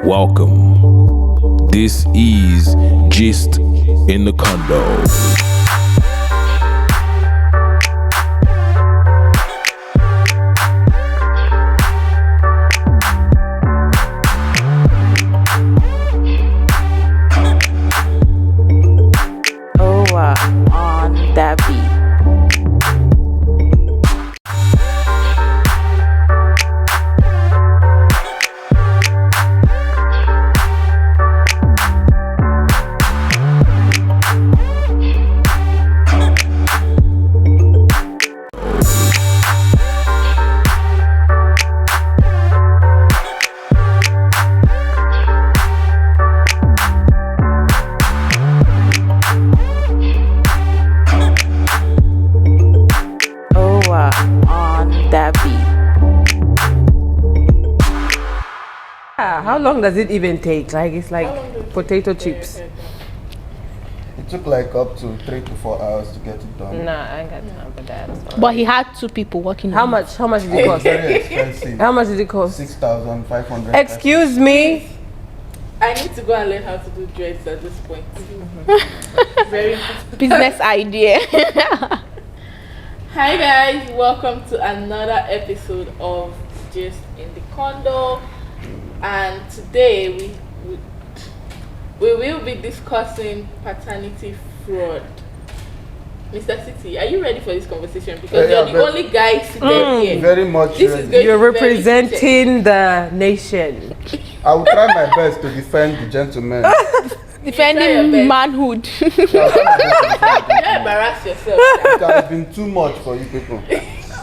Welcome. This is Gist in the Condo. On that beat. On that beat. How long does it even take? Like it's like potato chips. It took like up to 3 to 4 hours to get it done. Nah, I ain't got time for that. Sorry. But he had 2 people working. How on it. much? How much did it cost? Very expensive. How much did it cost? 6,500. Excuse me. I need to go and learn how to do dreads at this point. Very important. Business idea. Hi guys, welcome to another episode of Gist in the Condo. And today we will be discussing paternity fraud. Mr. City, are you ready for this conversation? Because Yeah, you're the only guy seated here. Very much. This is ready. going You're to be very representing the nation. I will try my best to defend the gentleman. Defending manhood. I will try my best to defend the You gentleman. embarrass yourself. It has been too much for you people.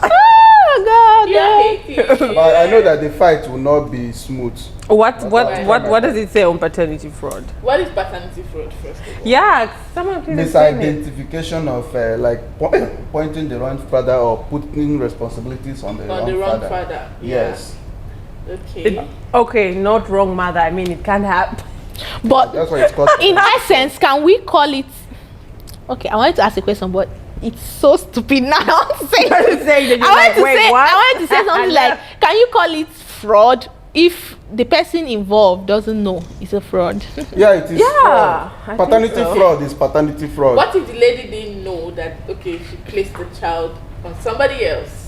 Oh God. You're hating. But I know that the fight will not be smooth. What does it say on paternity fraud? What is paternity fraud, first of all? Yeah, someone please explain it. Misidentification of pointing the wrong father or putting responsibilities on the wrong father. Yes. Okay. Okay, not wrong mother. I mean, it can't happen. But That's why it's called. in essence, can we call it? Okay, I wanted to ask a question, but it's so stupid now. I want to say. I wanted to say something like, can you call it fraud if the person involved doesn't know it's a fraud? Yeah, it is. Yeah, fraud. I think Paternity so. fraud is paternity fraud. What if the lady didn't know that, okay, she placed the child on somebody else?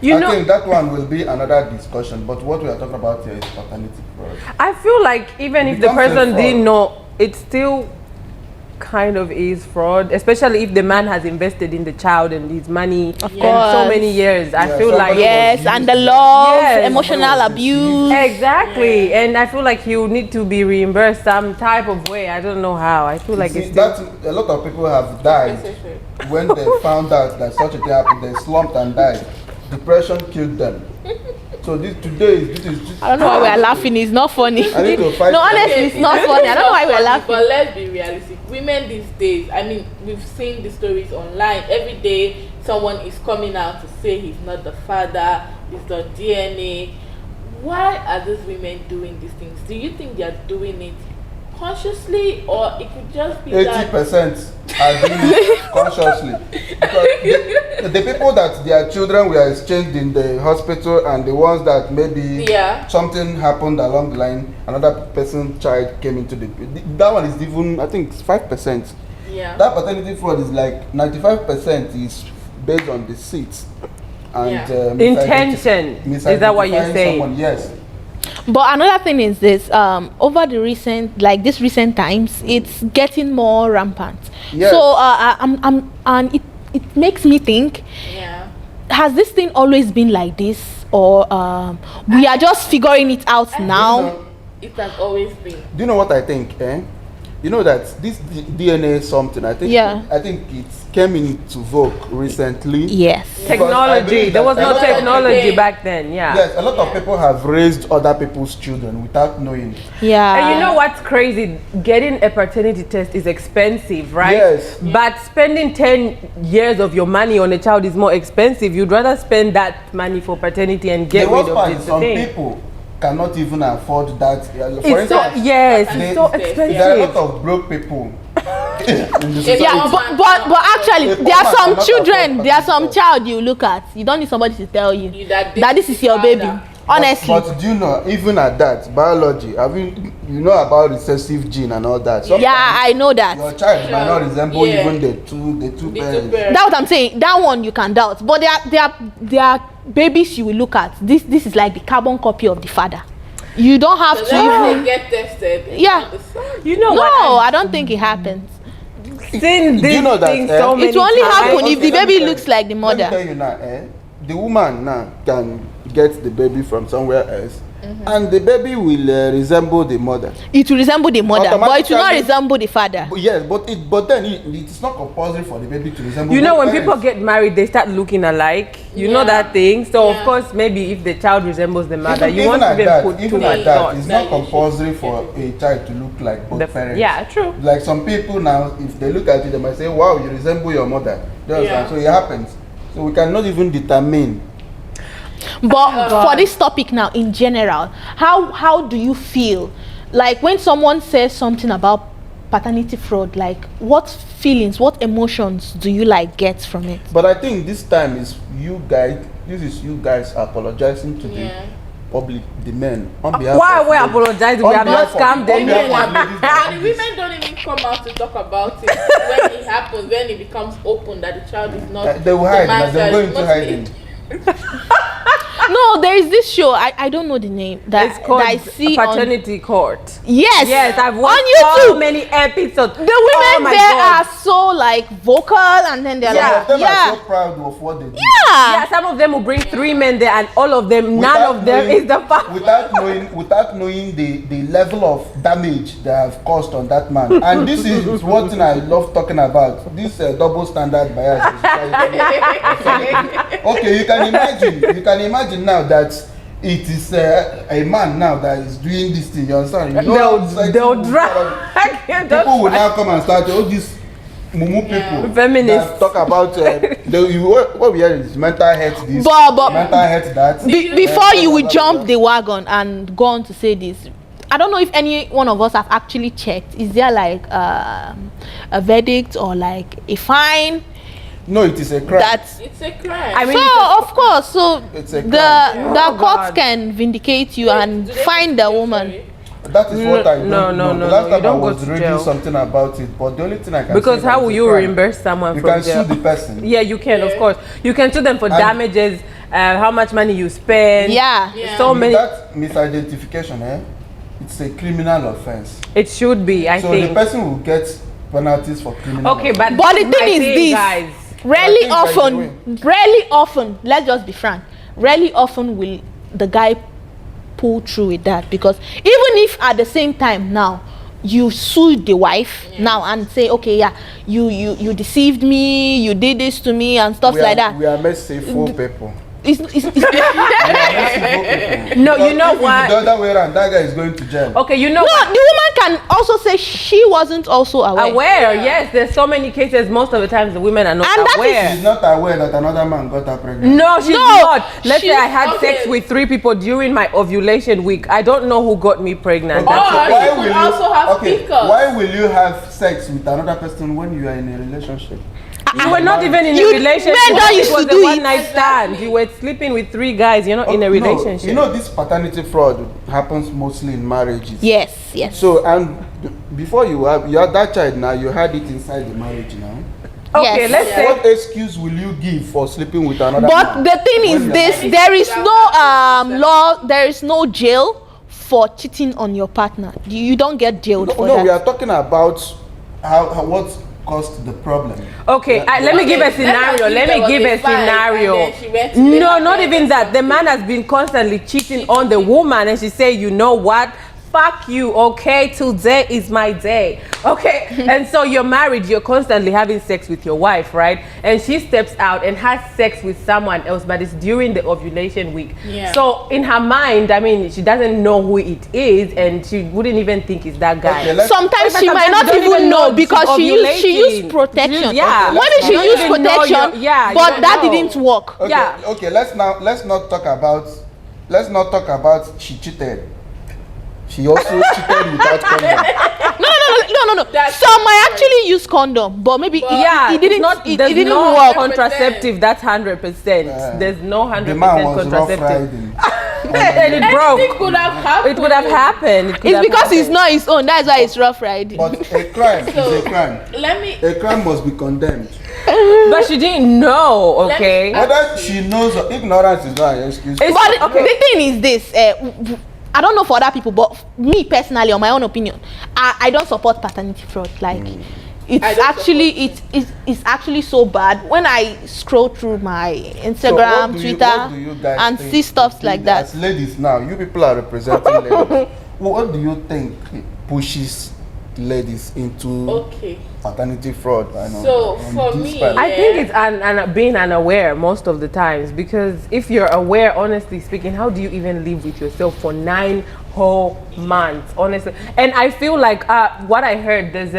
You I know, think that one will be another discussion, but what we are talking about here is paternity fraud. I feel like even if the becomes a person fraud. didn't know, it still kind of is fraud, especially if the man has invested in the child and his money and so course. many years. I Yeah, feel like somebody Yes, was and the used- love, Yes. emotional Somebody was abuse. exactly, and I feel like he will need to be reimbursed some type of way. I don't know how. I feel like See, it's still, that a lot of people have died when they found out that such a thing happened. They slumped and died. Depression killed them. So this is. I don't know why we are laughing. It's not funny. I need to fight. No, honestly, it's not funny. I don't know why we're laughing. But let's be realistic. Women these days, I mean, we've seen the stories online. Every day, someone is coming out to say he's not the father, it's the DNA. Why are these women doing these things? Do you think they are doing it consciously, or it could just be 80% are doing it consciously. Because the people that their children were exchanged in the hospital and the ones that maybe something happened along the line, another person's child came into that one is even, I think, 5%. Yeah. That paternity fraud is like 95% is based on deceit and intention. Is that what you're misidentifying saying? someone. Yes. But another thing is this: over the recent times, it's getting more rampant. Yes. So and it makes me think: Yeah. has this thing always been like this, or we are just figuring it out now? It has always been. Do you know what I think? You know that this DNA something. I think. Yeah. I think it came into vogue recently. Yes. Because I Technology. believe There was that no a lot of technology people- back then. Yeah. Yes, a lot of people have raised other people's children without knowing. Yeah. And you know what's crazy? Getting a paternity test is expensive, right? Yes. But spending 10 years of your money on a child is more expensive. You'd rather spend that money for paternity and get The rid worst of part this is some thing. people cannot even afford that. For It's so, instance, yes, they- it's so there expensive. there are a lot of broke people in the society. Yeah, but actually, A there are woman some cannot children, afford there are some paternity child you look at. You don't need somebody to tell you That that this is your baby. Honestly. But do you know, even at that, biology, you know about recessive gene and all that? Sometimes I know that. your child might not resemble even the two parents. That's what I'm saying. That one you can doubt. But there are babies you will look at. This is like the carbon copy of the father. You don't have to even get tested. Yeah. You know no, what? I don't think it happens. Seen Do you know that, so many It will only times. happen if the let me baby tell looks you- like the mother. Let me tell you now, the woman now can get the baby from somewhere else, and the baby will resemble the mother. It will resemble the mother, but it will not Automatically- resemble the father. But yes, but then it's not compulsory for the baby to resemble. You know, both when people parents. get married, they start looking alike. You know that thing. So of course, maybe if the child resembles the mother, you want to like even that, put even two like that, thoughts. it's not compulsory for a child to look like both parents. Yeah, true. Like some people now, if they look at you, they might say, "Wow, you resemble your mother." So it happens. So we cannot even determine. But for this topic now, in general, how do you feel? Like when someone says something about paternity fraud, like what feelings, what emotions do you like get from it? But I think this time is you guys. This is you guys apologizing to the public, the men, on behalf. Why of we ladies. apologize? We On have not behalf of- scammed on behalf of anyone. ladies like And the this. women don't even come out to talk about it when it happens, when it becomes open that the child is not. They will hide. man's They're child, going it's to mostly- hiding. No, there is this show. I don't know the name. It's called that I see Paternity Court. Yes. Yes, I've on watched YouTube. so many episodes. The women Oh my there God. are so like vocal, and then they're Some of them like, are so proud of what they do. Yeah, some of them will bring 3 men there, and all of them, none of them is the father. without knowing the level of damage they have caused on that man. And this is one thing I love talking about. This double standard bias. Okay, you can imagine now that it is a man now that is doing this thing. You understand? You know, They'll drag. people will now come and start all these mumu people Feminists. that talk about what we hear is mental health this, But- mental health that. before you will jump the wagon and go on to say this, I don't know if any one of us have actually checked. Is there like a verdict or like a fine? No, it is a crime. That's It's a crime. I mean, so of course. So It's a the crime. the Oh, courts God. can vindicate you and Do they find the woman. That is what I don't No, know. no, The last you time I don't go was to reading jail. something about it, but the only thing I can because say how that will it's a you crime. reimburse someone You from can jail? sue the person. Yeah, you can, of course. You can sue them for damages, how much money you spend. Yeah. So many. That misidentification, it's a criminal offense. It should be, I So think. the person will get penalties for criminal. Okay, but But this the thing my is this. guys. Rarely I think by the often, let's just be frank, rarely often will the guy pull through with that, because even if at the same time now you sue the wife now and say, okay, yeah, you deceived me, you did this to me and stuff like that. We are merciful people. It's No, you know If what? it's the other way around, that guy is going to jail. Okay, you know no, what? the woman can also say she wasn't also aware. Yes, there's so many cases. Most of the times the women are not And that aware. She's not aware that another man got her pregnant. No, she's No, not. Let's say she's- I had sex okay. with 3 people during my ovulation week. I don't know who got me pregnant. Oh, That's you okay. could also have pickles. Why will you have sex with another person when you are in a relationship? You were not even in a You- relationship. men don't It used was to a do one it. night stand. You were sleeping with 3 guys. You're not in a relationship. No, you know this paternity fraud happens mostly in marriages. Yes. So and before you have that child now, you had it inside the marriage now. Okay, Yes. let's say. What excuse will you give for sleeping with another But man? the thing is When this, you're there is no law, there is no jail for cheating on your partner. You don't get jailed for No, that. we are talking about how what caused the problem. Okay, let me give a scenario. Let me give a scenario. No, not even that. The man has been constantly cheating on the woman, and she say, you know what? Fuck you, okay? Today is my day, okay? And so you're married, you're constantly having sex with your wife, right? And she steps out and has sex with someone else, but it's during the ovulation week. Yeah. So in her mind, I mean, she doesn't know who it is, and she wouldn't even think it's that guy. Okay, let's- Sometimes she Sometimes might not you don't even know she's because she ovulating. used protection. Yeah. Maybe You she don't used even know protection, you but don't that know. didn't work. Okay, Yeah. okay, let's not talk about she cheated. She also cheated without condom. No. That's Some might actually use condom, but maybe Yeah, it didn't. it's not, It there's didn't no work. contraceptive. That's 100%. There's no 100% The man was rough contraceptive. riding. and it broke. It could have happened. It would have happened. It's because it's not his own. That's why it's rough riding. But a crime is a crime. A crime must be condemned. But she didn't know, okay? Whether she knows or ignorance is not an excuse. But the thing is this, I don't know for other people, but me personally, on my own opinion, I don't support paternity fraud. Like, it's actually so bad. When I scroll through my Instagram, Twitter, and see stuff like that. As ladies now, you people are representing ladies. What do you think pushes ladies into paternity fraud? So for me, I think it's being unaware most of the times, because if you're aware, honestly speaking, how do you even live with yourself for 9 whole months, honestly? And I feel like what I heard, there's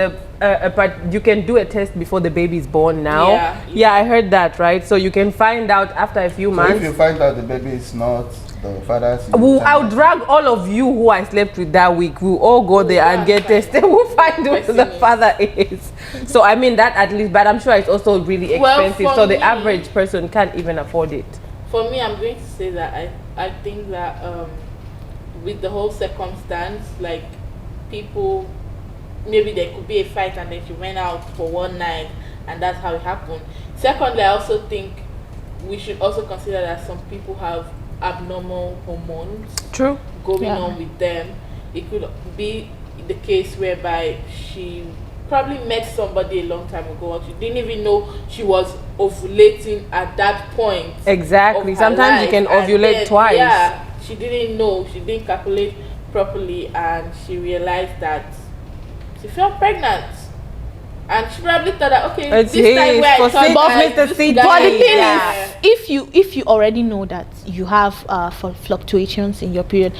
you can do a test before the baby is born now. Yeah, I heard that, right? So you can find out after a few months. If you find out the baby is not the father's, I'll drag all of you who I slept with that week. We'll all go there and get tested. We'll find who the father is. So I mean that at least, but I'm sure it's also really expensive. So the average person can't even afford it. For me, I'm going to say that I think that with the whole circumstance, like people, maybe there could be a fight and then she went out for one night and that's how it happened. Secondly, I also think we should also consider that some people have abnormal hormones going on with them. It could be the case whereby she probably met somebody a long time ago, or she didn't even know she was ovulating at that point. Exactly. Sometimes you can ovulate twice. Yeah, she didn't know, she didn't calculate properly, and she realized that she felt pregnant. And she probably thought that, okay, it's this time where I thought but the thing is, if you already know that you have fluctuations in your period,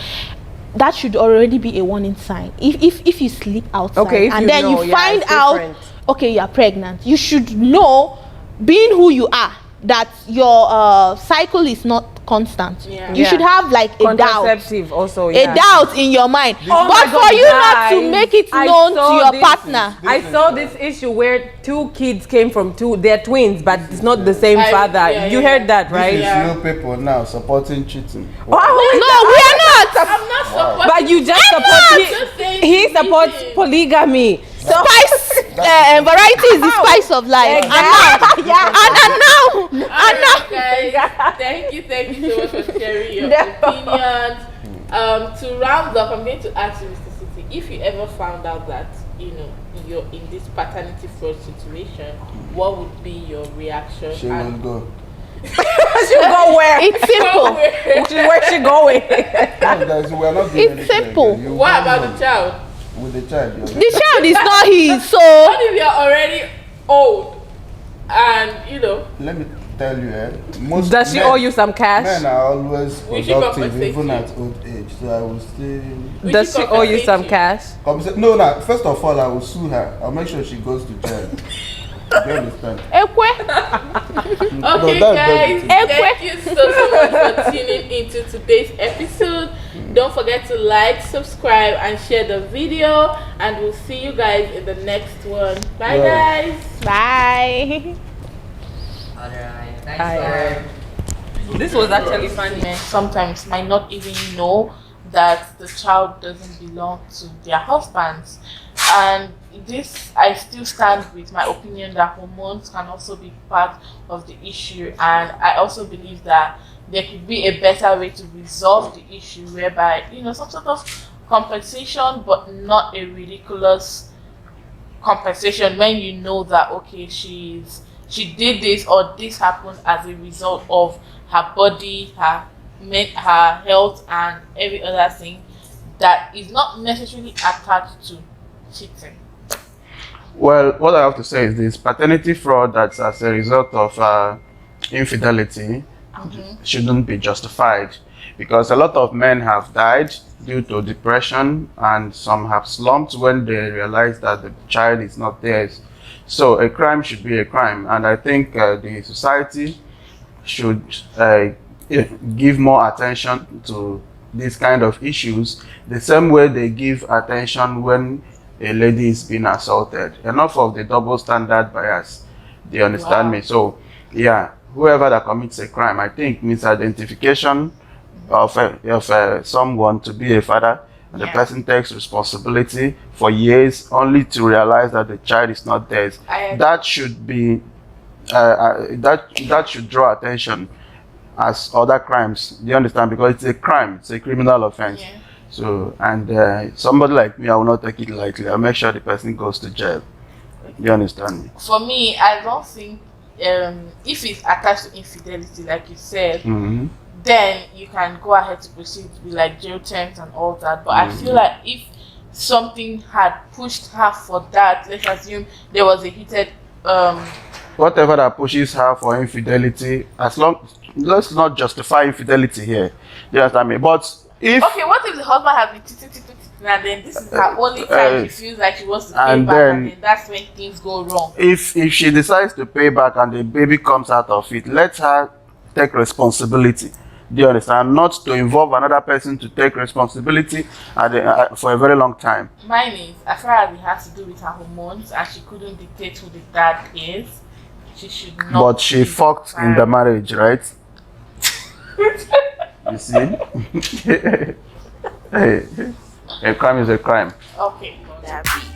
that should already be a warning sign. If you sleep outside and then you find out, okay, you're pregnant, you should know, being who you are, that your cycle is not constant. You should have like a doubt also, a doubt in your mind. But for you not to make it known to your partner. I saw this issue where 2 kids came from they're twins, but it's not the same father. You heard that, right? This is you people now supporting cheating. No, we are not. I'm not supporting. But you just support he supports polygamy. Spice variety is the spice of life. Exactly. And now, guys, thank you so much for sharing your opinions. To round up, I'm going to ask you, Mr. City, if you ever found out that you're in this paternity fraud situation, what would be your reaction? She will go. She'll go where? It's simple. Where's she going? It's simple. What about the child? With the child, the child is not his. So what if you're already old and let me tell you, does she owe you some cash? Men are always productive even at old age, so I will still. Does she owe you some cash? No, first of all, I will sue her. I'll make sure she goes to jail. You understand? Okay, guys, thank you so much for tuning into today's episode. Don't forget to like, subscribe, and share the video, and we'll see you guys in the next one. Bye, guys. Bye. Alright, thanks. This was actually funny. Men sometimes might not even know that the child doesn't belong to their husbands, and this, I still stand with my opinion that hormones can also be part of the issue, and I also believe that there could be a better way to resolve the issue, whereby some sort of compensation, but not a ridiculous compensation, when you know that okay, she did this or this happened as a result of her body, her health, and every other thing that is not necessarily attached to cheating. Well, what I have to say is this: paternity fraud that's as a result of infidelity shouldn't be justified, because a lot of men have died due to depression, and some have slumped when they realize that the child is not theirs. So a crime should be a crime, and I think the society should give more attention to these kind of issues, the same way they give attention when a lady is being assaulted. Enough of the double standard bias. Do you understand me? So yeah, whoever that commits a crime, I think misidentification of someone to be a father, and the person takes responsibility for years only to realize that the child is not theirs. That should be that should draw attention as other crimes. Do you understand? Because it's a crime, it's a criminal offense. Yeah. So, and somebody like me, I will not take it lightly. I'll make sure the person goes to jail. You understand me? For me, I don't think if it's attached to infidelity, like you said, then you can go ahead to proceed with like jail terms and all that. But I feel like if something had pushed her for that, let's assume there was a heated whatever that pushes her for infidelity, as long, let's not justify infidelity here. You understand me? But if what if the husband has been cheating, and then this is her only time she feels like she wants to pay back, and then that's when things go wrong. If she decides to pay back and the baby comes out of it, let her take responsibility. Do you understand? Not to involve another person to take responsibility for a very long time. Mine is, as far as it has to do with her hormones, and she couldn't dictate who the dad is, she should not. But she fucked in the marriage, right? You see? Hey, a crime is a crime. Okay. That beat.